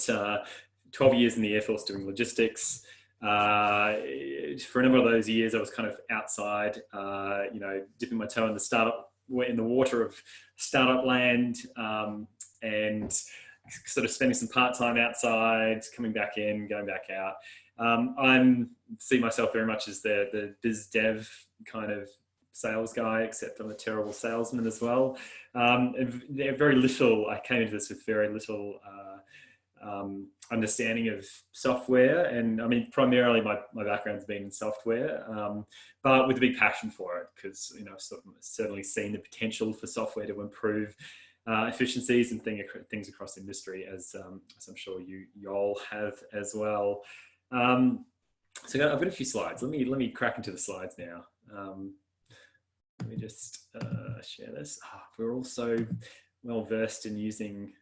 12 years in the Air Force doing logistics. For a number of those years, I was kind of outside, you know, dipping my toe in the water of startup land, and sort of spending some part-time outside, coming back in, going back out. I see myself very much as the biz dev kind of sales guy, except I'm a terrible salesman as well. Very little, I came into this with very little understanding of software, and I mean primarily my background's been in software, but with a big passion for it, because you know I've certainly seen the potential for software to improve efficiencies and things across industry, as I'm sure you all have as well. So I've got a few slides. Let me crack into the slides now. Let me just share this. We're also well versed in using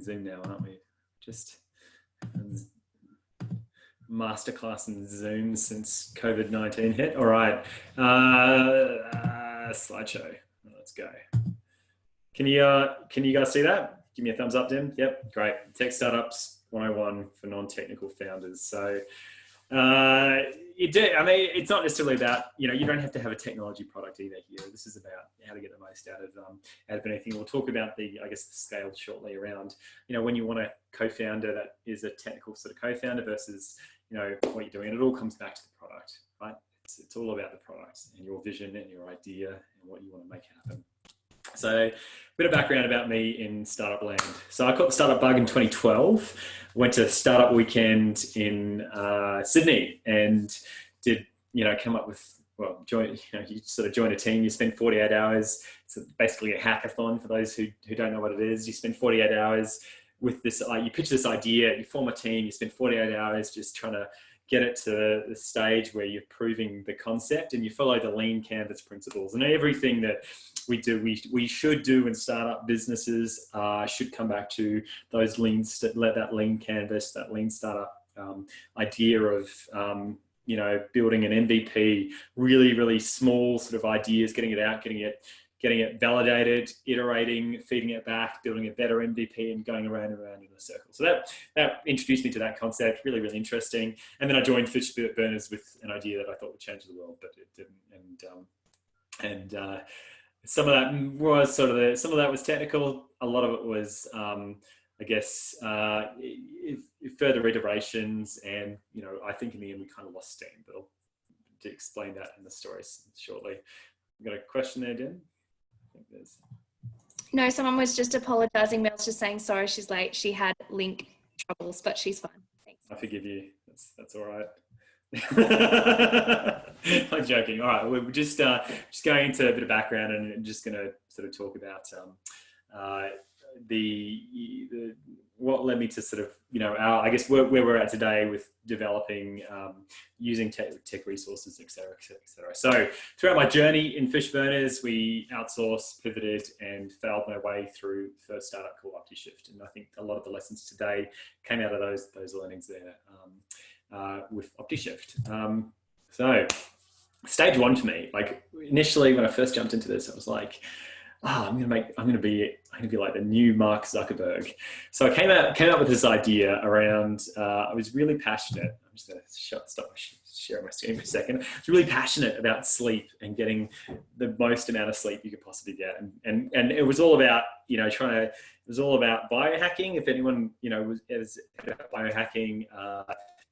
Zoom now, aren't we? Just masterclass in Zoom since COVID-19 hit. All right, slideshow. Let's go. Can you guys see that? Give me a thumbs up, Dim. Yep, great. Tech Startups 101 for non-technical founders. So I mean, it's not necessarily about, you know, you don't have to have a technology product either here. This is about how to get the most out of anything. We'll talk about the scale shortly around, you know, when you want a co-founder that is a technical sort of co-founder versus, you know, what you're doing. And it all comes back to the product, right? It's all about the product and your vision and your idea and what you want to make happen. So a bit of background about me in startup land. So I caught the startup bug in 2012, went to startup weekend in Sydney and did, you know, come up with, well, you sort of join a team, you spend 48 hours. It's basically a hackathon for those who don't know what it is. You spend 48 hours with this, you pitch this idea, you form a team, you spend 48 hours just trying to get it to the stage where you're proving the concept, and you follow the lean canvas principles. And everything that we do, we should do in startup businesses should come back to those that lean canvas, that lean startup idea of you know, building an MVP, really small sort of ideas, getting it out, getting it validated, iterating, feeding it back, building a better MVP, and going around and around in a circle. So that introduced me to that concept, really interesting. And then I joined Fish Burners with an idea that I thought would change the world, but it didn't. And some of that was some of that was technical. A lot of it was, I guess, further iterations. And, you know, I think in the end we kind of lost steam, but I'll explain that in the stories shortly. You got a question there, Dan? No, someone was just apologizing. Mel's just saying sorry she's late. She had link troubles, but she's fine. Thanks. I forgive you. That's all right. I'm joking. All right, we're just going into a bit of background and just going to sort of talk about what led me to sort of, you know, I guess where we're at today with developing, using tech resources, et cetera, et cetera. So throughout my journey in Fish Burners, we outsourced, pivoted, and failed my way through the first startup called OptiShift. And I think a lot of the lessons today came out of those learnings there with OptiShift. So stage one for me, like initially when I first jumped into this, I was like, I'm gonna be like the new Mark Zuckerberg. So I came out with this idea around. I was really passionate. I'm just gonna stop sharing my screen for a second. I was really passionate about sleep and getting the most amount of sleep you could possibly get, and it was all about, you know, it was all about biohacking. If anyone, you know, is about biohacking,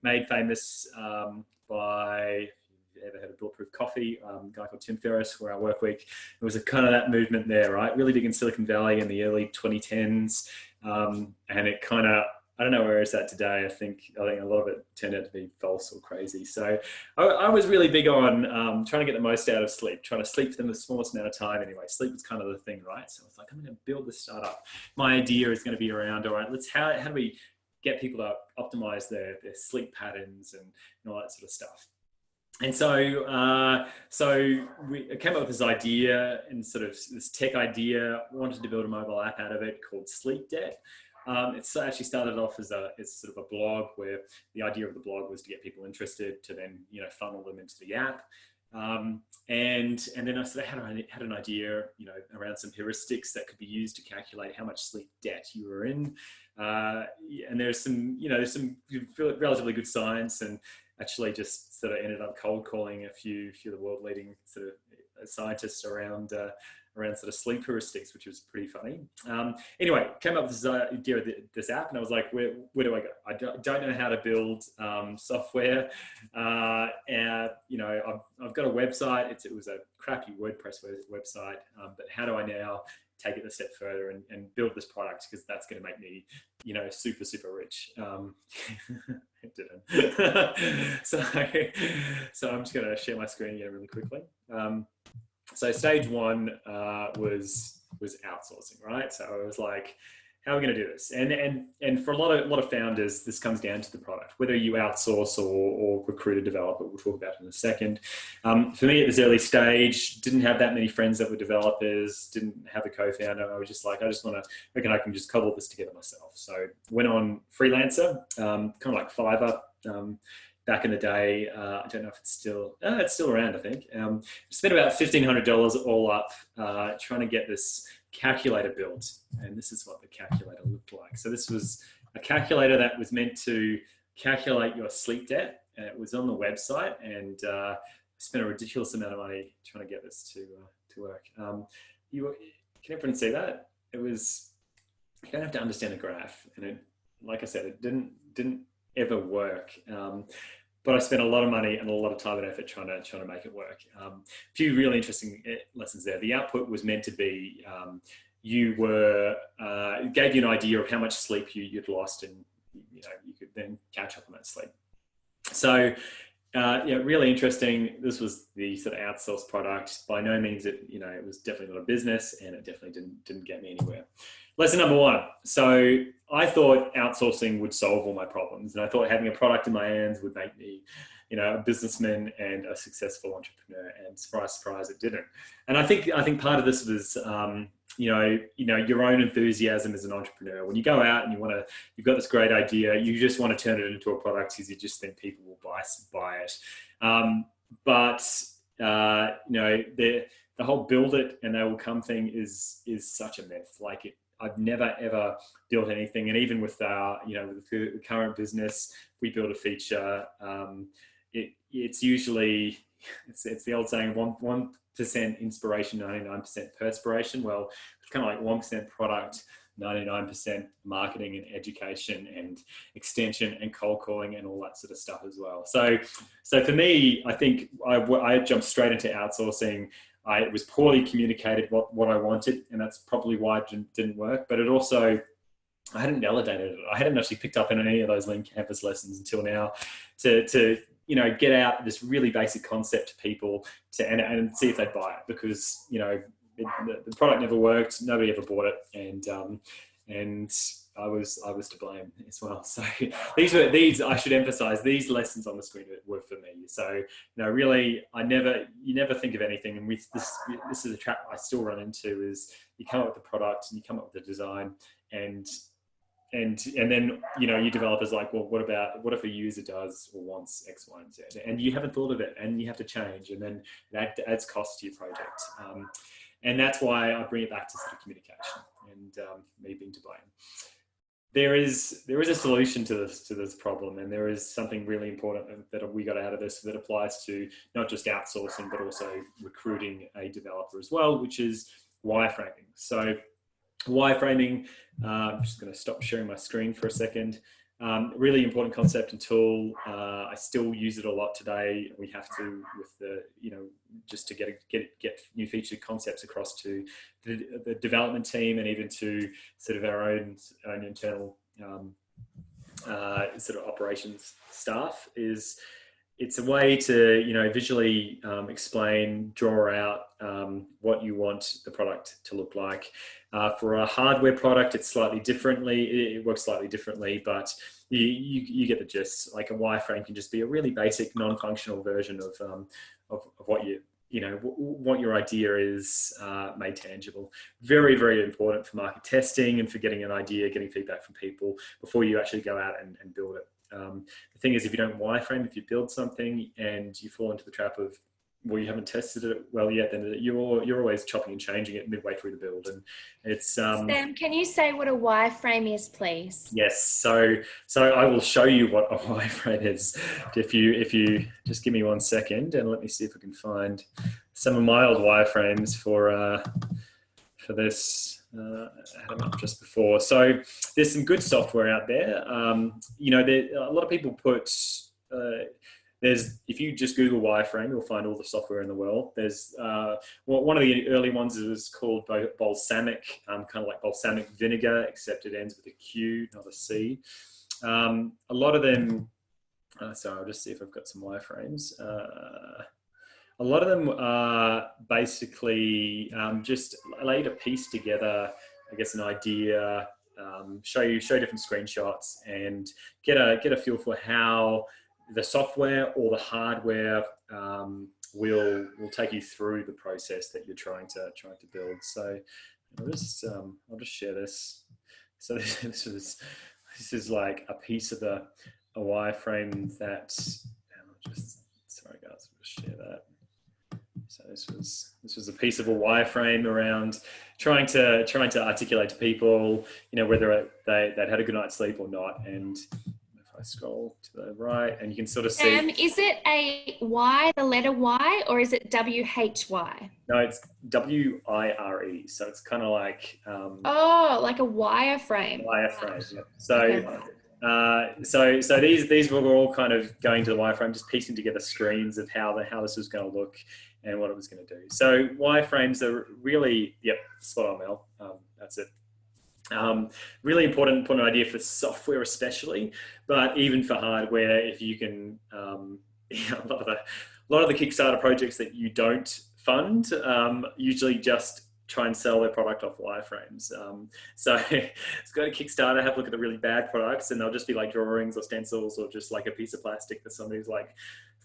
made famous by. Ever had a Bulletproof Coffee, a guy called Tim Ferriss, where I work week. It was a kind of that movement there, right? Really big in Silicon Valley in the early 2010s. And it kind of, I don't know where it's at today. I think a lot of it turned out to be false or crazy. So I was really big on trying to get the most out of sleep, trying to sleep for the smallest amount of time anyway. Sleep was kind of the thing, right? So I was like, I'm going to build this startup. My idea is going to be around, all right, how do we get people to optimize their sleep patterns and all that sort of stuff. And so, we came up with this idea and sort of this tech idea. We wanted to build a mobile app out of it called Sleep Debt. It's actually started off as sort of a blog, where the idea of the blog was to get people interested, to then, you know, funnel them into the app. And then I sort of had an idea, you know, around some heuristics that could be used to calculate how much sleep debt you were in. And there's some, you know, there's some relatively good science, and actually just sort of ended up cold calling a few of the world leading sort of scientists around sort of sleep heuristics, which was pretty funny. Anyway, came up with this idea of this app, and I was like, where do I go? I don't know how to build software. And, you know, I've got a website. It was a crappy WordPress website, but how do I now take it a step further and build this product? Because that's going to make me, you know, super, super rich. It didn't. So I'm just going to share my screen again really quickly. So stage one was outsourcing, right? So I was like, how are we going to do this? And for a lot of founders, this comes down to the product, whether you outsource or recruit a developer. We'll talk about it in a second. For me at this early stage, didn't have that many friends that were developers, didn't have a co-founder. I was just like, I reckon I can just cobble this together myself. So went on Freelancer, kind of like Fiverr. Back in the day, I don't know if it's still around, I think. Spent about $1,500 all up trying to get this calculator built. And this is what the calculator looked like. So this was a calculator that was meant to calculate your sleep debt. And it was on the website, and I spent a ridiculous amount of money trying to get this to work. Can everyone see that? It was, you don't have to understand a graph. And it, like I said, it didn't ever work. But I spent a lot of money and a lot of time and effort trying to make it work. A few really interesting lessons there. The output was meant to be, it gave you an idea of how much sleep you'd lost, and you know, you could then catch up on that sleep. So yeah, really interesting. This was the sort of outsourced product. By no means it was definitely not a business, and it definitely didn't get me anywhere. Lesson number one. So I thought outsourcing would solve all my problems, and I thought having a product in my hands would make me, you know, a businessman and a successful entrepreneur. And surprise, surprise, it didn't. And I think part of this was, you know, your own enthusiasm as an entrepreneur. When you go out and you've got this great idea, you just want to turn it into a product because you just think people will buy it. But you know, the whole build it and they will come thing is such a myth. Like I've never ever built anything, and even with our, you know, with the current business, we build a feature. It's usually it's the old saying, 1% inspiration, 99% perspiration. Well, it's kind of like 1% product, 99% marketing and education and extension and cold calling and all that sort of stuff as well. So for me, I think I jumped straight into outsourcing. It was poorly communicated what I wanted, and that's probably why it didn't work. But it also, I hadn't validated it. I hadn't actually picked up on any of those Lean Campus lessons until now to you know, get out this really basic concept to people and see if they buy it, because, you know, the product never worked. Nobody ever bought it. And I was to blame as well. So these I should emphasize, these lessons on the screen were for me. So, you know, really, you never think of anything. And with this is a trap I still run into, is you come up with the product and you come up with the design, and then, you know, you developers like, well, what if a user does or wants X, Y, and Z, and you haven't thought of it, and you have to change, and then that adds cost to your project. And that's why I bring it back to sort of communication and me being to blame. There is a solution to this problem, and there is something really important that we got out of this that applies to not just outsourcing, but also recruiting a developer as well, which is wireframing. So wireframing, I'm just going to stop sharing my screen for a second. Really important concept and tool. I still use it a lot today. We have to, with the, you know, just to get new feature concepts across to the development team, and even to sort of our own internal sort of operations staff. It's a way to, you know, visually explain, draw out what you want the product to look like. For a hardware product, it's slightly differently. It works slightly differently, but you get the gist. Like a wireframe can just be a really basic, non-functional version of what what your idea is made tangible. Very, very important for market testing and for getting an idea, getting feedback from people before you actually go out and build it. The thing is, if you don't wireframe, if you build something and you fall into the trap of well, you haven't tested it well yet, then you're always chopping and changing it midway through the build. And it's Sam, can you say what a wireframe is, please? yes. So I will show you what a wireframe is. If you just give me 1 second, and let me see if I can find some of my old wireframes for this. I had them up just before. So there's some good software out there. You know, a lot of people put. If you just Google wireframe, you'll find all the software in the world. There's one of the early ones is called balsamic, kind of like balsamic vinegar, except it ends with a Q, not a C. A lot of them. So I'll just see if I've got some wireframes. A lot of them are basically just allow you to piece together, I guess, an idea, show different screenshots, and get a feel for how the software or the hardware will take you through the process that you're trying to build. So I'll just share this. So this is like a piece of a wireframe that. Sorry guys, I'll just share that. So this was a piece of a wireframe around trying to articulate to people, you know, whether they'd had a good night's sleep or not. And if I scroll to the right, and you can sort of see. Is it a Y, the letter Y, or is it WHY? No, it's WIRE. So it's kind of like. Oh, like a wireframe. Wireframe. Yeah. So these were all kind of going to the wireframe, just piecing together screens of how this was going to look and what it was going to do. So wireframes are really, yep, spot on, Mel. That's it. Really important idea for software especially, but even for hardware, if you can, a lot of the Kickstarter projects that you don't fund usually just try and sell their product off wireframes. So it's go to Kickstarter, have a look at the really bad products, and they'll just be like drawings or stencils or just like a piece of plastic that somebody's like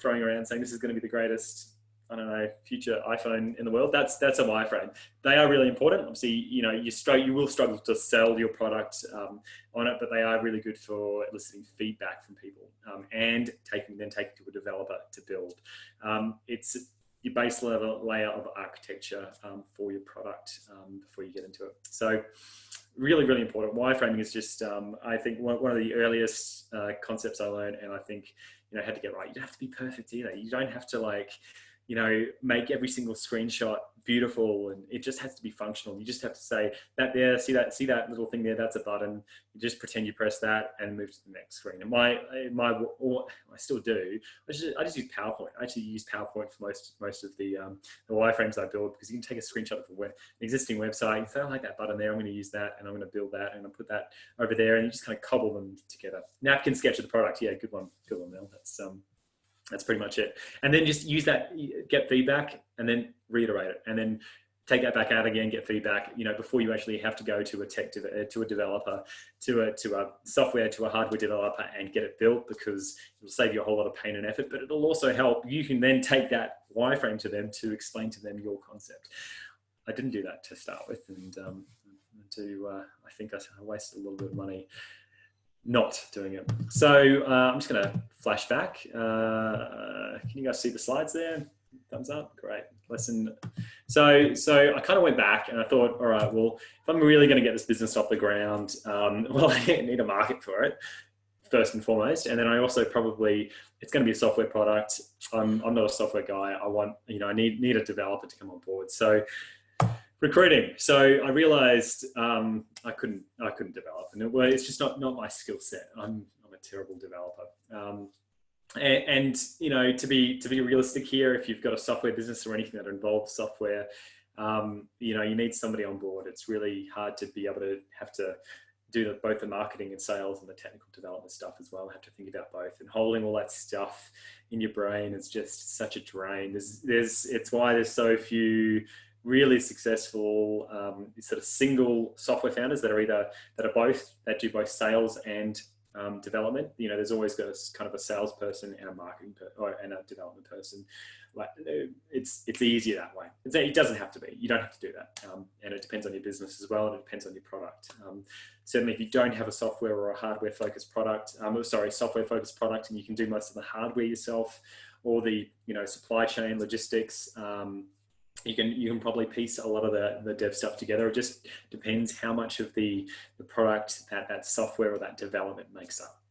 throwing around saying this is going to be the greatest, I don't know, future iPhone in the world. That's a wireframe. They are really important. Obviously, you know, you will struggle to sell your product on it, but they are really good for eliciting feedback from people and taking to a developer to build. It's your base level layer of architecture for your product before you get into it. So really, really important. Wireframing is just, I think, one of the earliest concepts I learned, and I think, you know, had to get right. You don't have to be perfect either. You don't have to like, you know, make every single screenshot beautiful, and it just has to be functional. You just have to say that there, see that little thing there, that's a button. You just pretend you press that and move to the next screen. And I still do. I just use PowerPoint. I actually use PowerPoint for most of the wireframes I build, because you can take a screenshot of an existing website. You say, I like that button there. I'm going to use that, and I'm going to build that, and I'll put that over there, and you just kind of cobble them together. Napkin sketch of the product. Yeah, good one, Mel. That's pretty much it. And then just use that, get feedback, and then reiterate it, and then take that back out again, get feedback, you know, before you actually have to go to a developer, to a software, to a hardware developer and get it built, because it'll save you a whole lot of pain and effort, but it'll also help. You can then take that wireframe to them to explain to them your concept. I didn't do that to start with, and I think I wasted a little bit of money not doing it. So I'm just going to flash back. Can you guys see the slides there? Thumbs up. Great. Lesson. So I kind of went back and I thought, all right, well, if I'm really going to get this business off the ground, well, I need a market for it first and foremost. And then I also it's going to be a software product. I'm not a software guy. I need a developer to come on board. So recruiting. So I realized I couldn't develop, and it's just not my skill set. I'm a terrible developer. And you know, to be realistic here, if you've got a software business or anything that involves software, you know, you need somebody on board. It's really hard to be able to have to do both the marketing and sales and the technical development stuff as well. Have to think about both, and holding all that stuff in your brain is just such a drain. It's why there's so few really successful sort of single software founders that do both sales and development. You know, there's always got kind of a salesperson and a marketing and a development person. Like it's easier that way. It doesn't have to be. You don't have to do that, and it depends on your business as well, and it depends on your product. Certainly, if you don't have a software or a hardware focused product, software focused product, and you can do most of the hardware yourself, all the, supply chain logistics. You can probably piece a lot of the dev stuff together. It just depends how much of the product that software or that development makes up.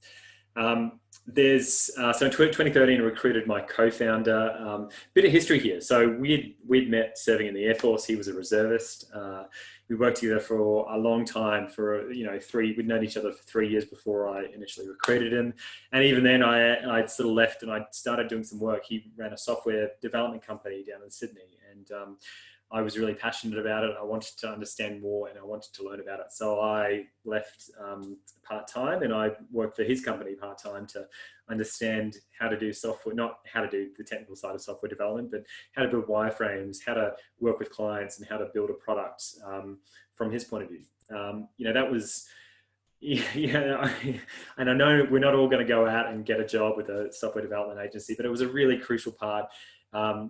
So in 2013, I recruited my co-founder. Bit of history here. So we'd met serving in the Air Force. He was a reservist. We worked together for a long time. We'd known each other for 3 years before I initially recruited him. And even then, I sort of left and I started doing some work. He ran a software development company down in Sydney, and I was really passionate about it. I wanted to understand more and I wanted to learn about it. So I left part-time and I worked for his company part-time to understand how to do software, not how to do the technical side of software development, but how to build wireframes, how to work with clients, and how to build a product from his point of view. That was, and I know we're not all going to go out and get a job with a software development agency, but it was a really crucial part.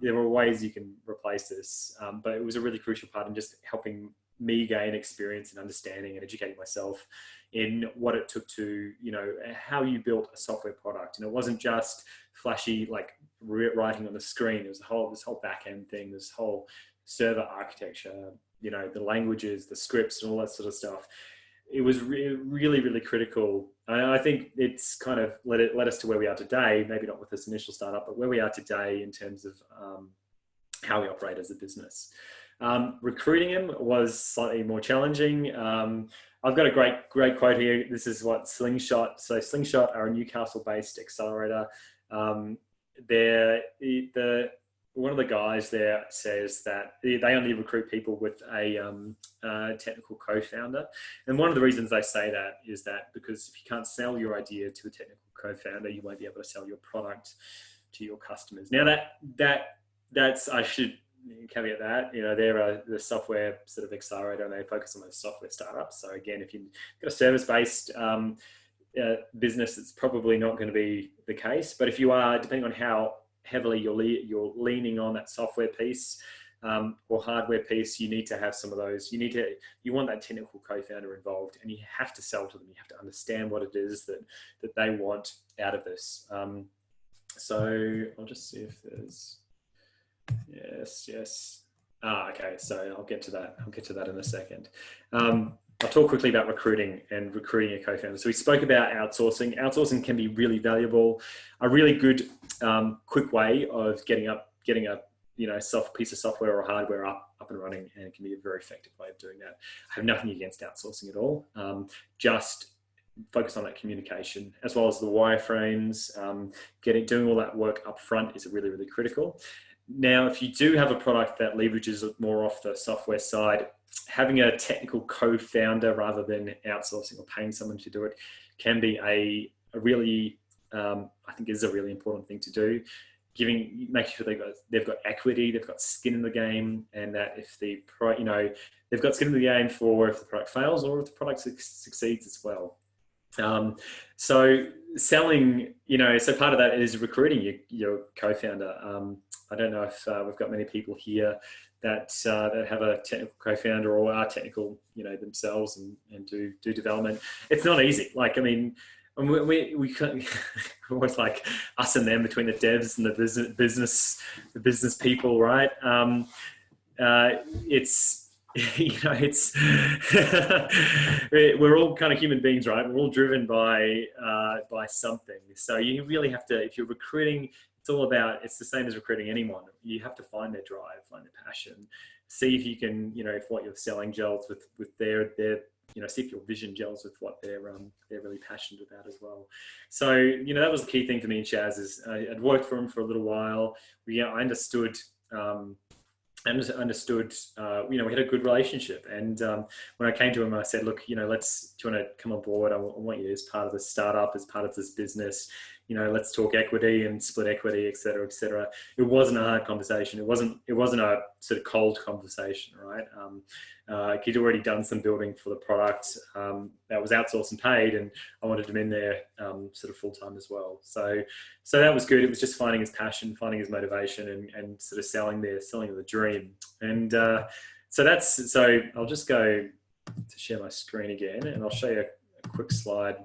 There were ways you can replace this, but it was a really crucial part in just helping me gain experience and understanding and educating myself in what it took to, how you built a software product. And it wasn't just flashy, like writing on the screen. It was this whole back end thing, this whole server architecture, the languages, the scripts, and all that sort of stuff. It was really, really critical. I think it's kind of led us to where we are today, maybe not with this initial startup, but where we are today in terms of how we operate as a business. Recruiting him was slightly more challenging. I've got a great quote here. This is what Slingshot. So Slingshot are a Newcastle-based accelerator. One of the guys there says that they only recruit people with a technical co-founder. And one of the reasons they say that is that because if you can't sell your idea to a technical co-founder, you won't be able to sell your product to your customers. Now that's I should caveat that, they're the software sort of accelerator and they focus on those software startups. So again, if you've got a service-based business, it's probably not going to be the case. But if you are, depending on how heavily you're leaning on that software piece or hardware piece, you need to have some of those. You want that technical co-founder involved, and you have to sell to them. You have to understand what it is that they want out of this. So I'll just see if there's, yes. Okay, so I'll get to that in a second. I'll talk quickly about recruiting and recruiting a co-founder. So we spoke about outsourcing. Outsourcing can be really valuable. A really good, quick way of getting a piece of software or hardware up and running, and it can be a very effective way of doing that. I have nothing against outsourcing at all. Just focus on that communication as well as the wireframes. Doing all that work up front is really, really critical. Now, if you do have a product that leverages more off the software side, having a technical co-founder rather than outsourcing or paying someone to do it can be a really, I think is a really important thing to do. Making sure they've got equity, they've got skin in the game, and that if they've got skin in the game for if the product fails or if the product succeeds as well. So selling, so part of that is recruiting your co-founder. I don't know if we've got many people here that have a technical co-founder or are technical, themselves and do development. It's not easy. Like, I mean, we can't, almost like us and them between the devs and the business people, right? It's we're all kind of human beings, right? We're all driven by something. So you really have to, if you're recruiting, it's the same as recruiting anyone. You have to find their drive, find their passion, see if you can, if what you're selling gels with their see if your vision gels with what they're really passionate about as well. So, that was the key thing for me and Chaz is I'd worked for him for a little while. I understood, we had a good relationship. And when I came to him, I said, look, do you want to come on board? I want you as part of this startup, as part of this business. Let's talk equity and split equity, et cetera, et cetera. It wasn't a hard conversation. It wasn't a sort of cold conversation, right? He'd already done some building for the product that was outsourced and paid, and I wanted him in there sort of full time as well. So that was good. It was just finding his passion, finding his motivation, and sort of selling the dream. And so I'll just go to share my screen again, and I'll show you a quick slide.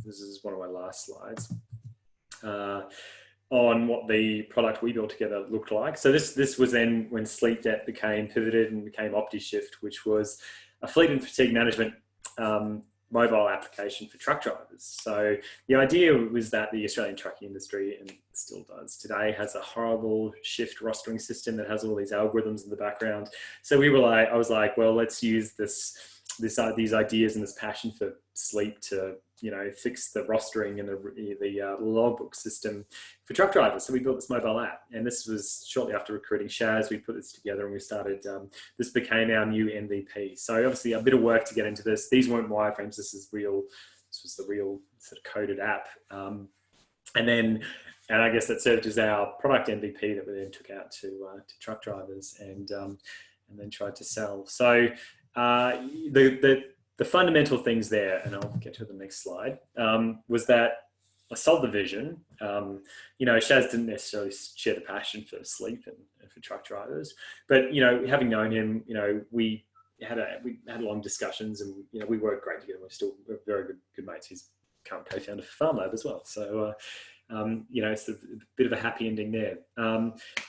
This is one of my last slides. on what the product we built together looked like. So this was then when SleepNet became pivoted and became OptiShift, which was a fleet and fatigue management mobile application for truck drivers. So the idea was that the Australian trucking industry, and still does today, has a horrible shift rostering system that has all these algorithms in the background. So I was like, well, let's use these ideas and this passion for sleep to, you know, fix the rostering and the logbook system for truck drivers. So we built this mobile app, and this was shortly after recruiting Shaz. We put this together and we started, this became our new MVP. So obviously a bit of work to get into this. These weren't wireframes, this was the real sort of coded app. And I guess that served as our product MVP that we then took out to truck drivers and then tried to sell. So the fundamental things there, and I'll get to the next slide, was that I sold the vision. You know, Shaz didn't necessarily share the passion for sleep and for truck drivers, but, you know, having known him, you know, we had long discussions, and, you know, we worked great together. We're very good mates. He's current co-founder for FarmLab as well. So, you know, it's a bit of a happy ending there.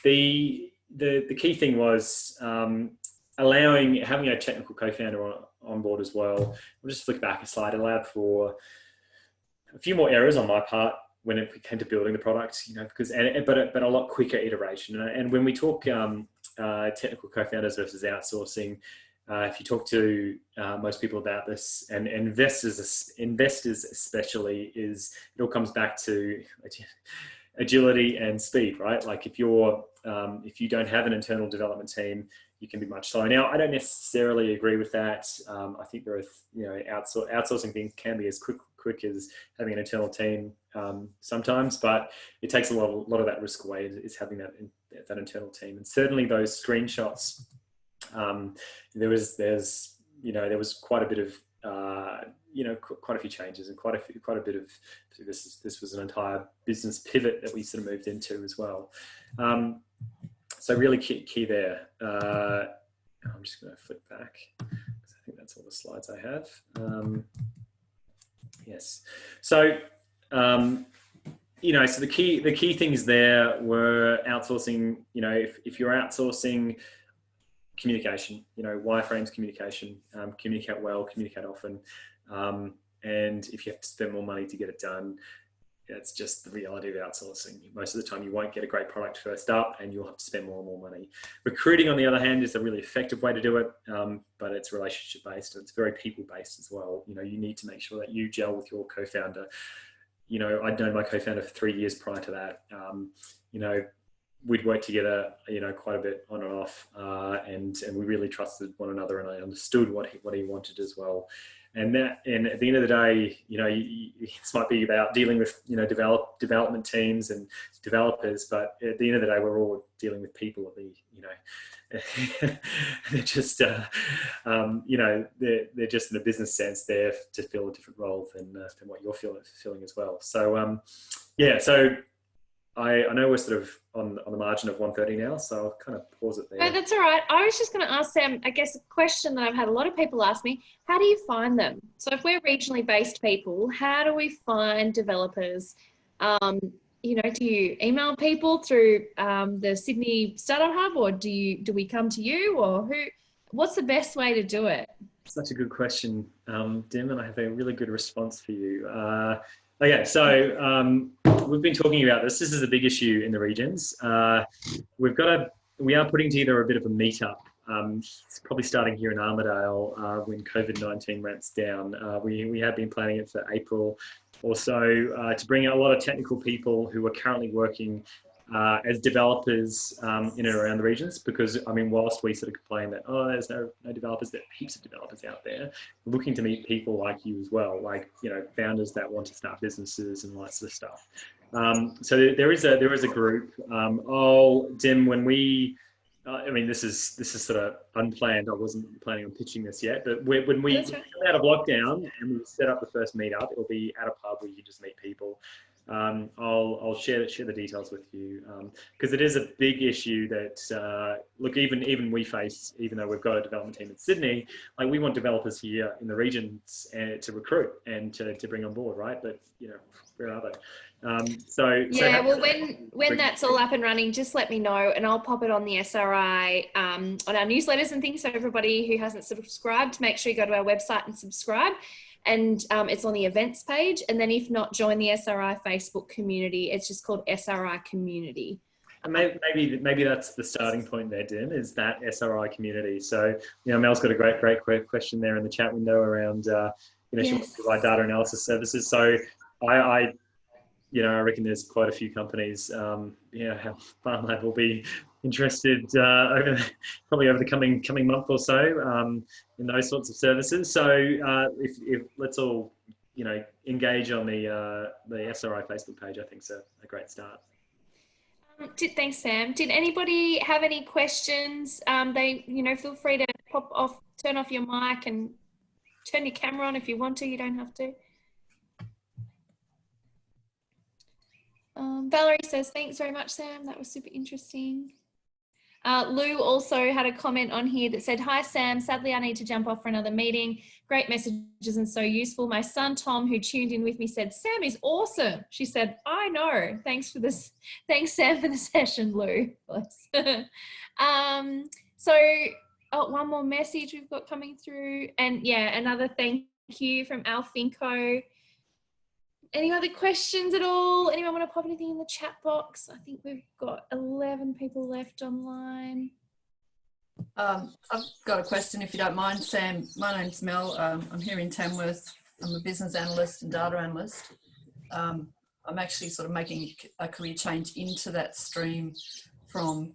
The key thing was having a technical co-founder on board as well. We'll just flick back a slide. It allowed for a few more errors on my part when it came to building the product, you know, but a lot quicker iteration. And when we talk technical co-founders versus outsourcing, if you talk to most people about this, and investors especially, it all comes back to agility and speed, right? Like if you don't have an internal development team, you can be much slower. Now, I don't necessarily agree with that. I think there are, you know, outsourcing things can be as quick as having an internal team sometimes, but it takes a lot of that risk away, is having that internal team. And certainly those screenshots, there was quite a bit of quite a few changes and quite a bit of this was an entire business pivot that we sort of moved into as well. So really key there. I'm just going to flip back because I think that's all the slides I have. Yes. So, you know, so the key things there were outsourcing. You know, if you're outsourcing, communication, you know, wireframes communication, communicate well, communicate often. And if you have to spend more money to get it done, it's just the reality of outsourcing. Most of the time you won't get a great product first up, and you'll have to spend more and more money. Recruiting, on the other hand, is a really effective way to do it, but it's relationship based, and it's very people based as well. You know, you need to make sure that you gel with your co-founder. You know, I'd known my co-founder for 3 years prior to that. You know, we'd worked together, you know, quite a bit on and off, and we really trusted one another, and I understood what he wanted as well. And at the end of the day, you know, this might be about dealing with, you know, development teams and developers, but at the end of the day, we're all dealing with people. You know, they're just, you know, they're just in a business sense there to fill a different role than what you're filling as well. So, yeah, so I know we're sort of on the margin of 1:30 now, so I'll kind of pause it there. No, that's all right. I was just going to ask Sam, I guess, a question that I've had a lot of people ask me: how do you find them? So if we're regionally based people, how do we find developers? You know, do you email people through the Sydney Startup Hub, or do we come to you, or who? What's the best way to do it? Such a good question, Dim, and I have a really good response for you. Okay, so we've been talking about this. This is a big issue in the regions. We are putting together a bit of a meetup. It's probably starting here in Armidale when COVID-19 ramps down. We have been planning it for April or so to bring out a lot of technical people who are currently working as developers in and around the regions, because I mean, whilst we sort of complain that, oh, there's no developers, there are heaps of developers out there, we're looking to meet people like you as well, like, you know, founders that want to start businesses and all that sort of stuff. So there is a group. Dim, when we I mean, this is sort of unplanned. I wasn't planning on pitching this yet, but when we come out of lockdown and we set up the first meetup, it'll be at a pub where you can just meet people. I'll share the details with you, because it is a big issue that look, even we face, even though we've got a development team in Sydney, like we want developers here in the regions to recruit and to bring on board, right? But you know, where are they? Yeah, well, when that's all up and running, just let me know and I'll pop it on the SRI, on our newsletters and things. So everybody who hasn't subscribed, make sure you go to our website and subscribe. And it's on the events page. And then if not, join the SRI Facebook community. It's just called SRI Community. And maybe that's the starting point there, Dim, is that SRI community. So, you know, Mel's got a great question there in the chat window around, you know, she wants to provide data analysis services. So I reckon there's quite a few companies, how FarmLab will be interested probably over the coming month or so in those sorts of services. So if let's all, you know, engage on the SRI Facebook page, I think is a great start. Thanks, Sam. Did anybody have any questions? Feel free to turn off your mic and turn your camera on if you want to. You don't have to. Valerie says, thanks very much, Sam. That was super interesting. Lou also had a comment on here that said, hi, Sam. Sadly, I need to jump off for another meeting. Great messages and so useful. My son, Tom, who tuned in with me, said, Sam is awesome. She said, I know. Thanks for this. Thanks, Sam, for the session, Lou. One more message we've got coming through. And yeah, another thank you from Alfinco. Any other questions at all? Anyone want to pop anything in the chat box? I think we've got 11 people left online. I've got a question, if you don't mind, Sam. My name's Mel. I'm here in Tamworth. I'm a business analyst and data analyst. I'm actually sort of making a career change into that stream from,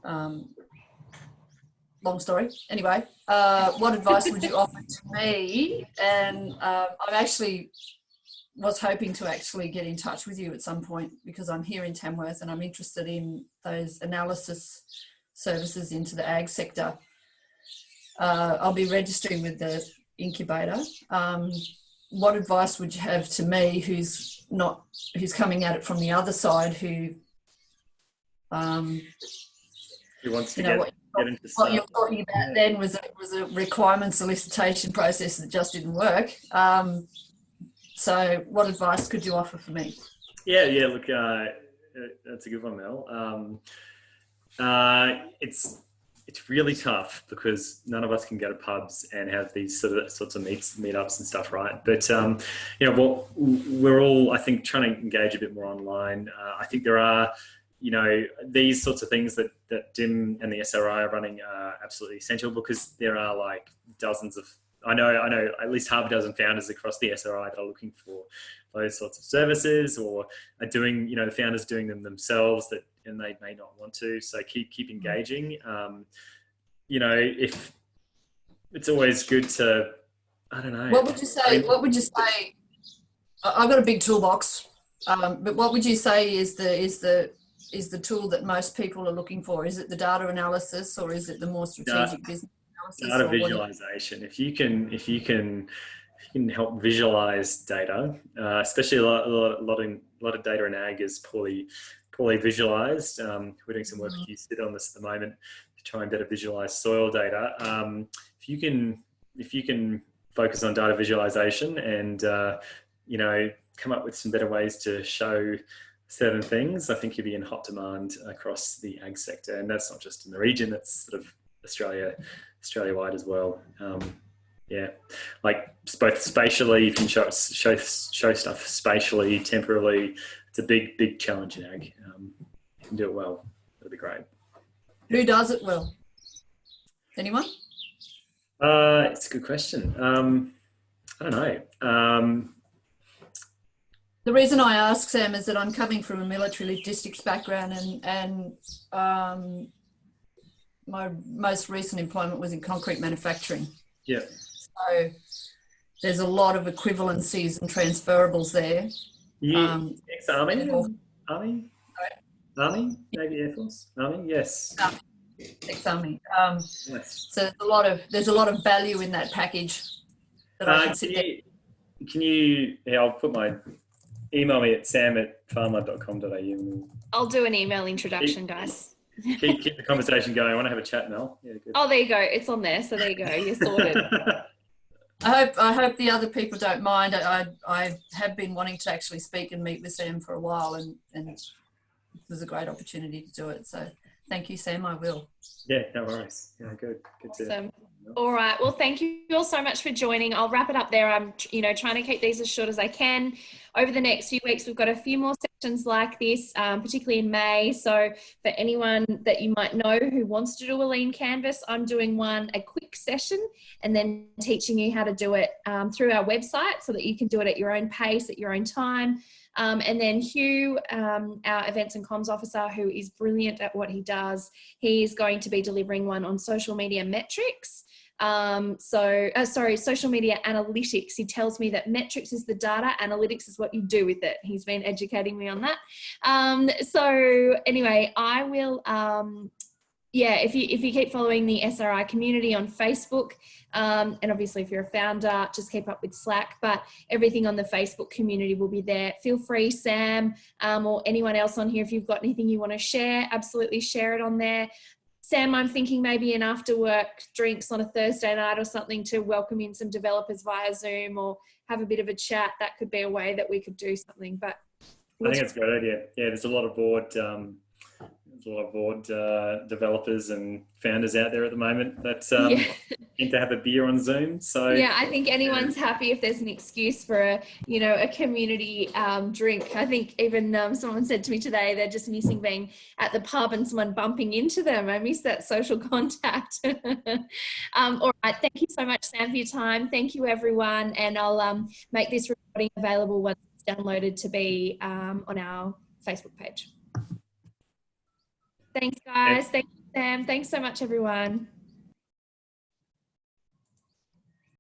long story. Anyway, what advice would you offer to me? And I'm actually was hoping to actually get in touch with you at some point because I'm here in Tamworth and I'm interested in those analysis services into the ag sector. I'll be registering with the incubator. What advice would you have to me who's coming at it from the other side, who wants to get into what you're talking about then was a requirement solicitation process that just didn't work. So what advice could you offer for me? Yeah, look, that's a good one, Mel. It's really tough because none of us can go to pubs and have these sorts of meetups and stuff, right? But we're all, I think, trying to engage a bit more online. I think there are, these sorts of things that Dim and the SRI are running are absolutely essential because there are like dozens of, I know at least half a dozen founders across the SRI that are looking for those sorts of services or are doing, the founders doing them themselves and they may not want to. So keep engaging. If it's always good to, I don't know. What would you say? I've got a big toolbox, but what would you say is the tool that most people are looking for? Is it the data analysis or is it the more strategic business analysis? Data visualization. If you can help visualize data, especially a lot of data in ag is poorly visualized. We're doing some work with UCIT on this at the moment to try and better visualize soil data. If you can focus on data visualization and come up with some better ways to show certain things, I think you'll be in hot demand across the ag sector, and that's not just in the region; that's sort of Australia-wide as well. Like both spatially, you can show stuff spatially, temporally. It's a big challenge in ag. You can do it well. That'd be great. Who does it well? Anyone? It's a good question. I don't know. The reason I ask, Sam, is that I'm coming from a military logistics background and my most recent employment was in concrete manufacturing. Yeah. So there's a lot of equivalencies and transferables there. Ex-Army? Army? Navy, Air Force? Army? Yes. Ex-Army. Yes. So there's a lot of value in that package. That I can sit there. Can you? Yeah, I'll put my email me at sam@farmlab.com.au. I'll do an email introduction, guys. Keep the conversation going. I want to have a chat, Mel. Yeah, good. Oh, there you go. It's on there. So there you go. You're sorted. I hope the other people don't mind. I have been wanting to actually speak and meet with Sam for a while, and it was a great opportunity to do it. So thank you, Sam. I will. Yeah, no worries. Yeah, good. Awesome. All right. Well, thank you all so much for joining. I'll wrap it up there. I'm, trying to keep these as short as I can. Over the next few weeks, we've got a few more sessions like this, particularly in May. So for anyone that you might know who wants to do a lean canvas, I'm doing a quick session, and then teaching you how to do it through our website so that you can do it at your own pace, at your own time. And then Hugh, our events and comms officer, who is brilliant at what he does, he's going to be delivering one on social media metrics. Social media analytics. He tells me that metrics is the data, analytics is what you do with it. He's been educating me on that. So anyway, I will, if you keep following the SRI community on Facebook, and obviously if you're a founder, just keep up with Slack, but everything on the Facebook community will be there. Feel free, Sam, or anyone else on here, if you've got anything you want to share, absolutely share it on there. Sam, I'm thinking maybe an after work drinks on a Thursday night or something to welcome in some developers via Zoom or have a bit of a chat. That could be a way that we could do something. But I think it's a great idea. Yeah, there's a lot of board developers and founders out there at the moment that need to have a beer on Zoom. So yeah, I think anyone's happy if there's an excuse for a community drink. I think even someone said to me today they're just missing being at the pub and someone bumping into them. I miss that social contact. All right, thank you so much, Sam, for your time. Thank you, everyone, and I'll make this recording available once it's downloaded to be on our Facebook page. Thanks, guys. Thanks, Sam. Thanks so much, everyone.